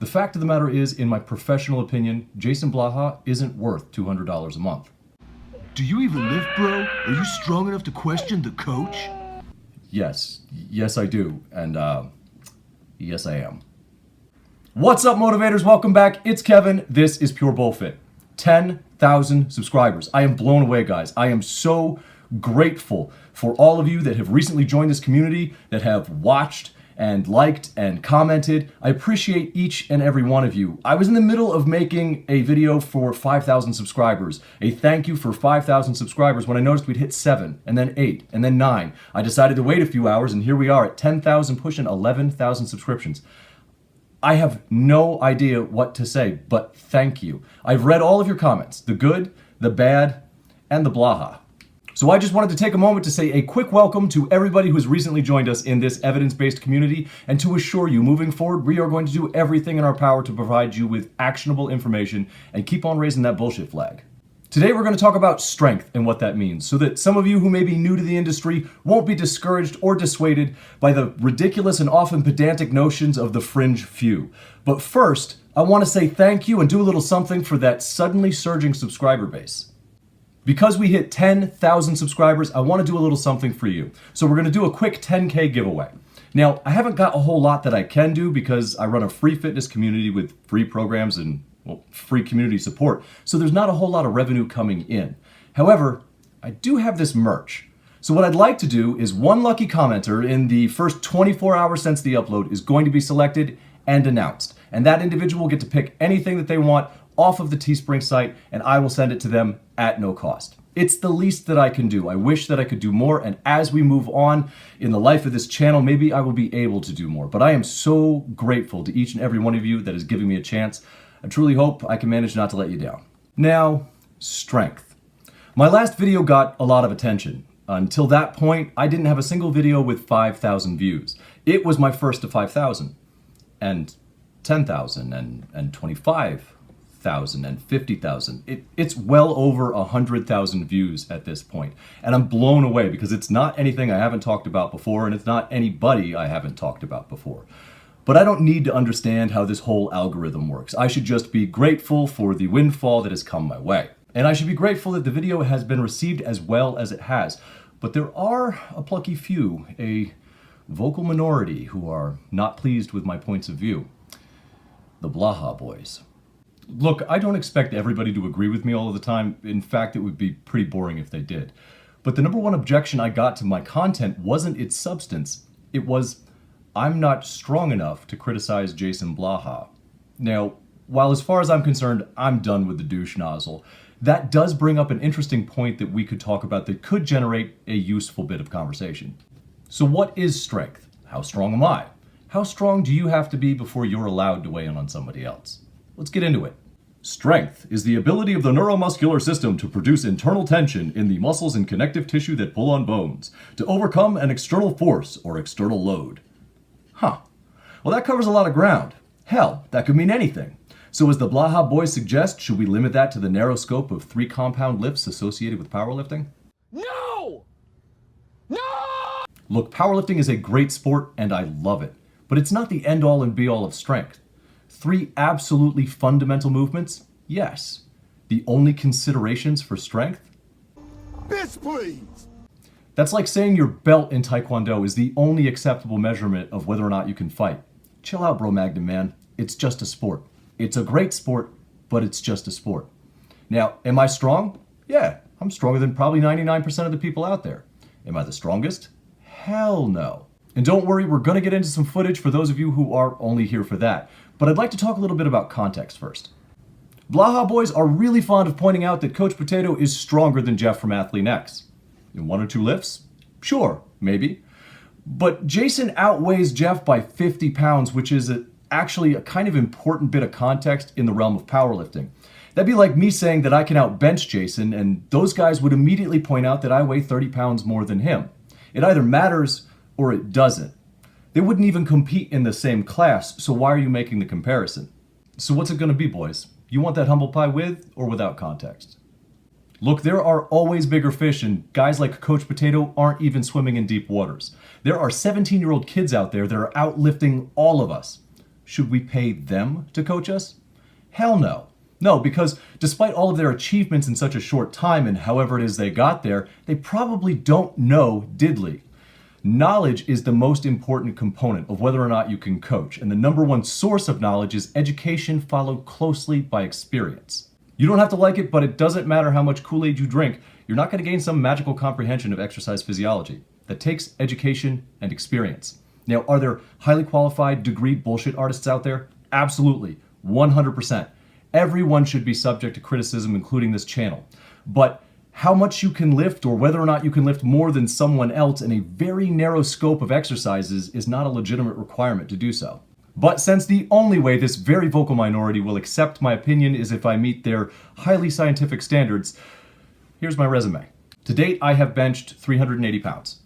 The fact of the matter is, in my professional opinion, Jason Blaha isn't worth $200 a month. Do you even lift, bro? Are you strong enough to question the coach? Yes I do, and yes I am. What's up, motivators? Welcome back. It's Kevin. This is Pure Bullfit. 10,000 subscribers. I am blown away, guys. I am so grateful for all of you that have recently joined this community, that have watched and liked and commented. I appreciate each and every one of you. I was in the middle of making a video for 5,000 subscribers, a thank you for 5,000 subscribers, when I noticed we'd hit 7, and then 8, and then 9. I decided to wait a few hours, and here we are at 10,000, pushing 11,000 subscriptions. I have no idea what to say, but thank you. I've read all of your comments, the good, the bad, and the blaha. So I just wanted to take a moment to say a quick welcome to everybody who has recently joined us in this evidence-based community, and to assure you, moving forward, we are going to do everything in our power to provide you with actionable information and keep on raising that bullshit flag. Today we're going to talk about strength and what that means, so that some of you who may be new to the industry won't be discouraged or dissuaded by the ridiculous and often pedantic notions of the fringe few. But first, I want to say thank you and do a little something for that suddenly surging subscriber base. Because we hit 10,000 subscribers, I want to do a little something for you. So we're going to do a quick 10K giveaway. Now, I haven't got a whole lot that I can do because I run a free fitness community with free programs and free community support. So there's not a whole lot of revenue coming in. However, I do have this merch. So what I'd like to do is one lucky commenter in the first 24 hours since the upload is going to be selected and announced. And that individual will get to pick anything that they want off of the Teespring site, and I will send it to them at no cost. It's the least that I can do. I wish that I could do more, and as we move on in the life of this channel, maybe I will be able to do more. But I am so grateful to each and every one of you that is giving me a chance. I truly hope I can manage not to let you down. Now, strength. My last video got a lot of attention. Until that point, I didn't have a single video with 5,000 views. It was my first to 5,000, and 10,000, and 25,000 and 50,000. It's well over 100,000 views at this point. And I'm blown away because it's not anything I haven't talked about before, and it's not anybody I haven't talked about before. But I don't need to understand how this whole algorithm works. I should just be grateful for the windfall that has come my way. And I should be grateful that the video has been received as well as it has. But there are a plucky few, a vocal minority, who are not pleased with my points of view. The Blaha boys. Look, I don't expect everybody to agree with me all of the time. In fact, it would be pretty boring if they did. But the number one objection I got to my content wasn't its substance. It was, I'm not strong enough to criticize Jason Blaha. Now, while as far as I'm concerned, I'm done with the douche nozzle, that does bring up an interesting point that we could talk about that could generate a useful bit of conversation. So what is strength? How strong am I? How strong do you have to be before you're allowed to weigh in on somebody else? Let's get into it. Strength is the ability of the neuromuscular system to produce internal tension in the muscles and connective tissue that pull on bones, to overcome an external force or external load. Huh. Well, that covers a lot of ground. Hell, that could mean anything. So as the Blaha boys suggest, should we limit that to the narrow scope of 3 compound lifts associated with powerlifting? No! No! Look, powerlifting is a great sport and I love it, but it's not the end-all and be-all of strength. 3 absolutely fundamental movements? Yes. The only considerations for strength? Bitch, please! That's like saying your belt in Taekwondo is the only acceptable measurement of whether or not you can fight. Chill out, bro Magnum, man. It's just a sport. It's a great sport, but it's just a sport. Now, am I strong? Yeah, I'm stronger than probably 99% of the people out there. Am I the strongest? Hell no. And don't worry, we're gonna get into some footage for those of you who are only here for that. But I'd like to talk a little bit about context first. Blaha boys are really fond of pointing out that Coach Potato is stronger than Jeff from Athlete X. In 1 or 2 lifts? Sure, maybe. But Jason outweighs Jeff by 50 pounds, which is actually a kind of important bit of context in the realm of powerlifting. That'd be like me saying that I can outbench Jason, and those guys would immediately point out that I weigh 30 pounds more than him. It either matters or it doesn't. They wouldn't even compete in the same class, so why are you making the comparison? So what's it gonna be, boys? You want that humble pie with or without context? Look, there are always bigger fish, and guys like Coach Potato aren't even swimming in deep waters. There are 17-year-old kids out there that are outlifting all of us. Should we pay them to coach us? Hell no. No, because despite all of their achievements in such a short time and however it is they got there, they probably don't know diddly. Knowledge is the most important component of whether or not you can coach, and the number one source of knowledge is education followed closely by experience. You don't have to like it, but it doesn't matter how much Kool-Aid you drink, you're not going to gain some magical comprehension of exercise physiology. That takes education and experience. Now, are there highly qualified, degreed bullshit artists out there? Absolutely, 100%. Everyone should be subject to criticism, including this channel. But how much you can lift or whether or not you can lift more than someone else in a very narrow scope of exercises is not a legitimate requirement to do so. But since the only way this very vocal minority will accept my opinion is if I meet their highly scientific standards, here's my resume. To date, I have benched 380 pounds.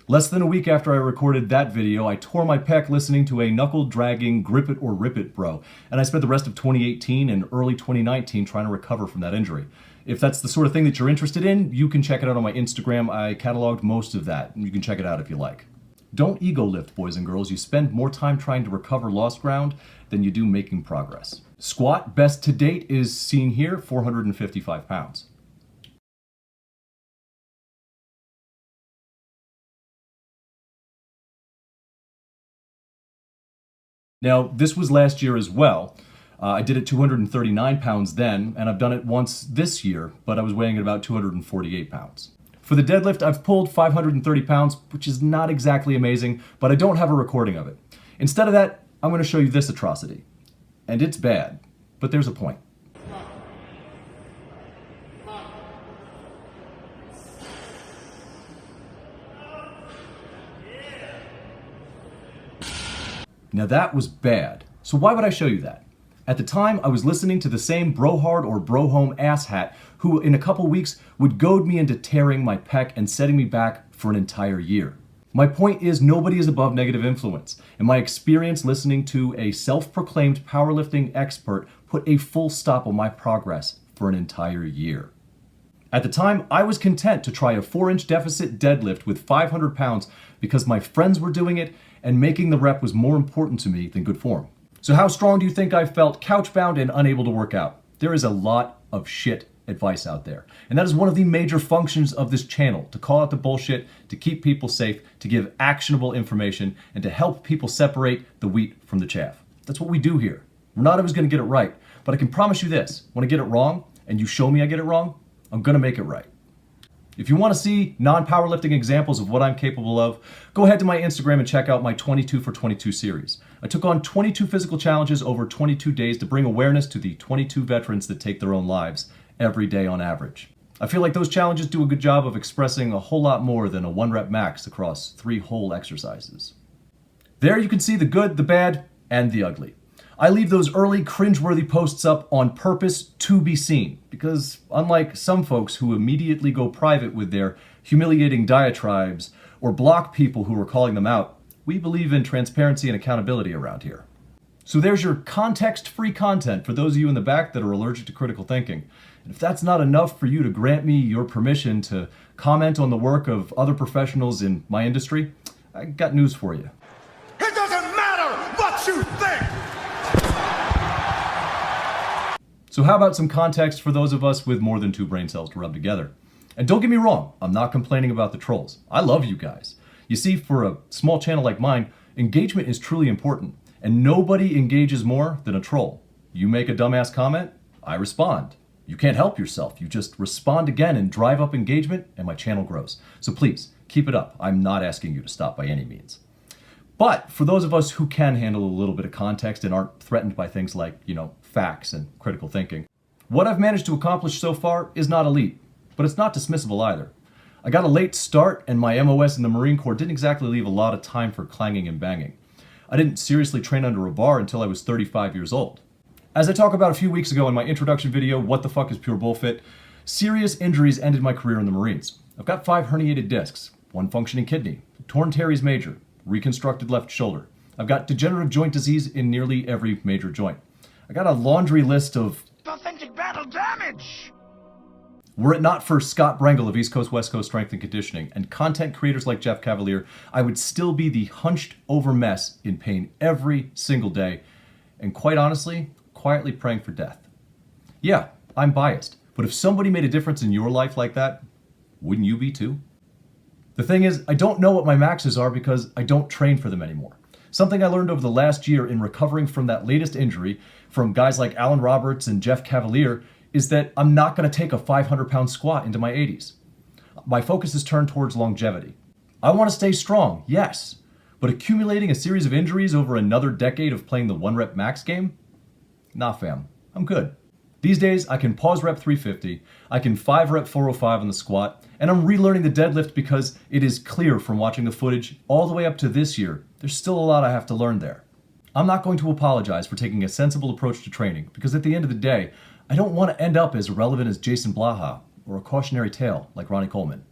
Less than a week after I recorded that video, I tore my pec listening to a knuckle-dragging grip it or rip it bro, and I spent the rest of 2018 and early 2019 trying to recover from that injury. If that's the sort of thing that you're interested in, you can check it out on my Instagram. I cataloged most of that, and you can check it out if you like. Don't ego lift, boys and girls. You spend more time trying to recover lost ground than you do making progress. Squat best to date is seen here, 455 pounds. Now, this was last year as well. I did it 239 pounds then, and I've done it once this year, but I was weighing at about 248 pounds. For the deadlift, I've pulled 530 pounds, which is not exactly amazing, but I don't have a recording of it. Instead of that, I'm going to show you this atrocity. And it's bad, but there's a point. Now that was bad. So why would I show you that? At the time, I was listening to the same brohard or brohome asshat who in a couple weeks would goad me into tearing my pec and setting me back for an entire year. My point is nobody is above negative influence, and my experience listening to a self-proclaimed powerlifting expert put a full stop on my progress for an entire year. At the time, I was content to try a 4-inch deficit deadlift with 500 pounds because my friends were doing it and making the rep was more important to me than good form. So how strong do you think I felt couch-bound and unable to work out? There is a lot of shit advice out there. And that is one of the major functions of this channel, to call out the bullshit, to keep people safe, to give actionable information, and to help people separate the wheat from the chaff. That's what we do here. We're not always going to get it right, but I can promise you this, when I get it wrong, and you show me I get it wrong, I'm going to make it right. If you want to see non-powerlifting examples of what I'm capable of, go ahead to my Instagram and check out my 22 for 22 series. I took on 22 physical challenges over 22 days to bring awareness to the 22 veterans that take their own lives every day on average. I feel like those challenges do a good job of expressing a whole lot more than a 1-rep max across 3 whole exercises. There you can see the good, the bad, and the ugly. I leave those early cringeworthy posts up on purpose to be seen, because unlike some folks who immediately go private with their humiliating diatribes or block people who are calling them out, we believe in transparency and accountability around here. So there's your context-free content for those of you in the back that are allergic to critical thinking. And if that's not enough for you to grant me your permission to comment on the work of other professionals in my industry, I got news for you. It doesn't matter what you think! So how about some context for those of us with more than 2 brain cells to rub together? And don't get me wrong, I'm not complaining about the trolls. I love you guys. You see, for a small channel like mine, engagement is truly important, and nobody engages more than a troll. You make a dumbass comment, I respond. You can't help yourself. You just respond again and drive up engagement, and my channel grows. So please, keep it up. I'm not asking you to stop by any means. But for those of us who can handle a little bit of context and aren't threatened by things like, facts and critical thinking, what I've managed to accomplish so far is not elite, but it's not dismissible either. I got a late start, and my MOS in the Marine Corps didn't exactly leave a lot of time for clanging and banging. I didn't seriously train under a bar until I was 35 years old. As I talked about a few weeks ago in my introduction video, What the Fuck is Pure Bullfit, serious injuries ended my career in the Marines. I've got 5 herniated discs, 1 functioning kidney, torn teres major, reconstructed left shoulder. I've got degenerative joint disease in nearly every major joint. I got a laundry list of Were it not for Scott Brengel of East Coast West Coast Strength and Conditioning and content creators like Jeff Cavalier, I would still be the hunched over mess in pain every single day, and quite honestly, quietly praying for death. Yeah, I'm biased, but if somebody made a difference in your life like that, wouldn't you be too? The thing is, I don't know what my maxes are because I don't train for them anymore. Something I learned over the last year in recovering from that latest injury from guys like Alan Roberts and Jeff Cavalier is that I'm not going to take a 500-pound squat into my 80s. My focus is turned towards longevity. I want to stay strong, yes, but accumulating a series of injuries over another decade of playing the 1-rep max game? Nah, fam, I'm good. These days, I can pause rep 350, I can 5-rep 405 on the squat, and I'm relearning the deadlift because it is clear from watching the footage all the way up to this year, there's still a lot I have to learn there. I'm not going to apologize for taking a sensible approach to training because at the end of the day, I don't want to end up as irrelevant as Jason Blaha or a cautionary tale like Ronnie Coleman.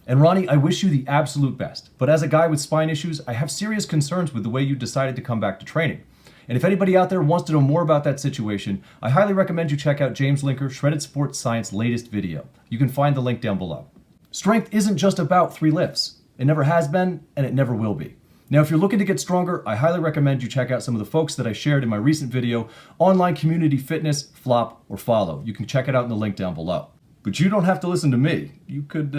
And Ronnie, I wish you the absolute best, but as a guy with spine issues, I have serious concerns with the way you decided to come back to training. And if anybody out there wants to know more about that situation, I highly recommend you check out James Linker, Shredded Sports Science latest video. You can find the link down below. Strength isn't just about 3 lifts. It never has been, and it never will be. Now, if you're looking to get stronger, I highly recommend you check out some of the folks that I shared in my recent video, Online Community Fitness, Flop, or Follow. You can check it out in the link down below. But you don't have to listen to me. You could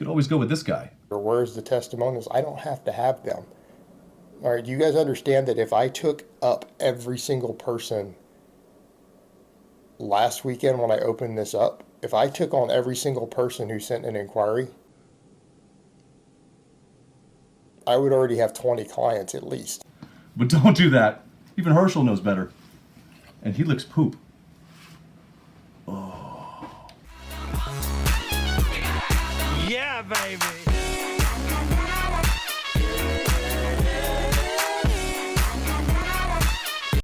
always go with this guy. Where's the testimonials? I don't have to have them. All right, do you guys understand that if I took up every single person last weekend when I opened this up, if I took on every single person who sent an inquiry, I would already have 20 clients at least. But don't do that. Even Herschel knows better. And he licks poop. Yeah, baby.